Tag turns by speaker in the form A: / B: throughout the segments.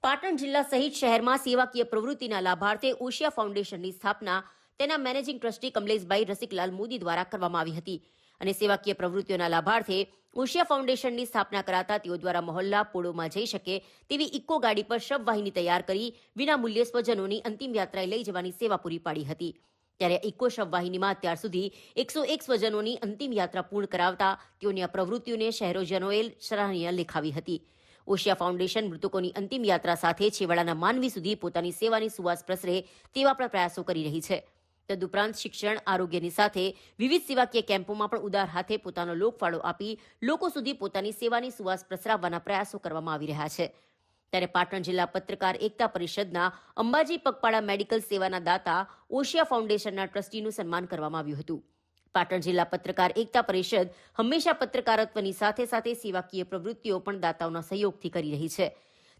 A: પાટણ જિલ્લા સહિત શહેરમાં સેવાકીય પ્રવૃત્તિના લાભાર્થે ઓશિયા ફાઉન્ડેશનની સ્થાપના તેના મેનેજિંગ ટ્રસ્ટી કમલેશભાઈ રસિકલાલ મોદી દ્વારા કરવામાં આવી હતી અને સેવાકીય પ્રવૃત્તિઓના લાભાર્થે ઓશિયા ફાઉન્ડેશનની સ્થાપના કરાતા તેઓ દ્વારા મહોલ્લા પોળોમાં જઈ શકે તેવી ઇકો ગાડી પર શબવાહિની તૈયાર કરી વિનામૂલ્યે સ્વજનોની અંતિમ યાત્રાએ લઈ જવાની સેવા પૂરી પાડી હતી। ત્યારે ઇકો શબવાહિનીમાં અત્યાર સુધી 101 સ્વજનોની અંતિમ યાત્રા પૂર્ણ કરાવતા તેઓની આ પ્રવૃત્તિઓને શહેરોજનોએ સરાહનીય લેખાવી હતી। ઓશિયા ફાઉન્ડેશન મૃતકોની અંતિમ યાત્રા સાથે છેવાડાના માનવી સુધી પોતાની સેવાની સુવાસ પ્રસરે તેવા પણ પ્રયાસો કરી રહી છે। તદુપરાંત શિક્ષણ આરોગ્યની સાથે વિવિધ સેવાકીય કેમ્પોમાં પણ ઉદાર હાથે પોતાનો લોકફાળો આપી લોકો સુધી પોતાની સેવાની સુવાસ પ્રસરાવવાના પ્રયાસો કરવામાં આવી રહ્યા છે। ત્યારે પાટણ જિલ્લા પત્રકાર એકતા પરિષદના અંબાજી પગપાળા મેડિકલ સેવાના દાતા ઓશિયા ફાઉન્ડેશનના ટ્રસ્ટીનું સન્માન કરવામાં આવ્યું હતું। પાટણ જિલ્લા પત્રકાર એકતા પરિષદ હંમેશા પત્રકારત્વની સાથે સાથે સેવાકીય પ્રવૃત્તિઓ પણ દાતાઓના સહયોગથી કરી રહી છે।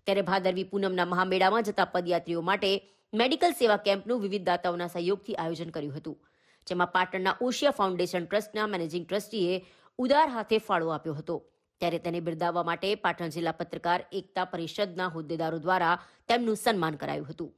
A: ત્યારે ભાદરવી પૂનમના મહામેળામાં જતા પદયાત્રીઓ માટે મેડિકલ સેવા કેમ્પનું વિવિધ દાતાઓના સહયોગથી આયોજન કર્યું હતું, જેમાં પાટણના ઓશિયા ફાઉન્ડેશન ટ્રસ્ટના મેનેજિંગ ટ્રસ્ટીએ ઉદાર હાથે ફાળો આપ્યો હતો। ત્યારે તેને બિરદાવવા માટે પાટણ જિલ્લા પત્રકાર એકતા પરિષદના હોદ્દેદારો દ્વારા તેમનું સન્માન કરાયું હતું।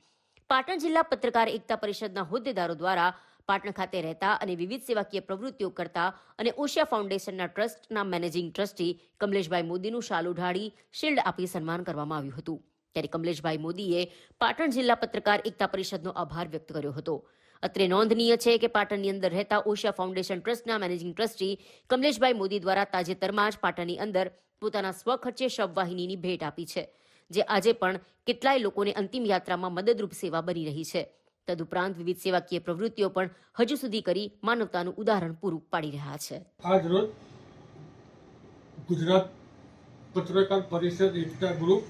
A: પાટણ જિલ્લા પત્રકાર એકતા પરિષદના હોદ્દેદારો દ્વારા પાટણ ખાતે રહેતા અને વિવિધ સેવાકીય પ્રવૃત્તિઓ કરતા અને ઓશિયા ફાઉન્ડેશનના ટ્રસ્ટના મેનેજિંગ ટ્રસ્ટી કમલેશભાઈ મોદીનું શાલ ઉઢાડી શિલ્ડ આપી સન્માન કરવામાં આવ્યું હતું। ત્યારે કમલેશભાઈ મોદીએ પાટણ જિલ્લા પત્રકાર એકતા પરિષદનો આભાર વ્યક્ત કર્યો હતો। અત્રે નોંધનીય છે કે પાટણની અંદર રહેતા ઓશિયા ફાઉન્ડેશન ટ્રસ્ટના મેનેજિંગ ટ્રસ્ટી કમલેશભાઈ મોદી દ્વારા તાજેતરમાં જ પાટણની અંદર પોતાના સ્વખર્ચે શબવાહિનીની ભેટ આપી છે, જે આજે પણ કેટલાય લોકોને અંતિમ યાત્રામાં મદદરૂપ સેવા બની રહી છે। તદુપરાંત વિવિધ સેવાકીય પ્રવૃત્તિઓ પણ હજુ સુધી કરી માનવતાનું ઉદાહરણ પૂરું પાડી રહ્યા છે।
B: આજ રોજ ગુજરાત પત્રકાર પરિષદ એકતા ગ્રુપ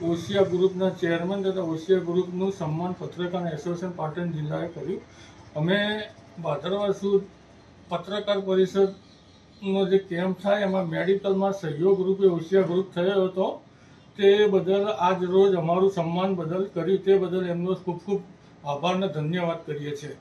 B: ઓશિયા ગ્રુપના ચેરમેન તથા ઓશિયા ગ્રુપનું સન્માન પત્રકાર એસોસિએશન પાટણ જિલ્લાએ કર્યું। અમે ભાદરવા સુદ પત્રકાર પરિષદનો જે કેમ્પ થાય એમાં મેડિકલમાં સહયોગ રૂપે ઓશિયા ગ્રુપ થયો હતો, તે બદલ આજ રોજ અમારું સન્માન બદલ કર્યું, તે બદલ એમનો ખૂબ ખૂબ આભાર અને ધન્યવાદ કરીએ છીએ।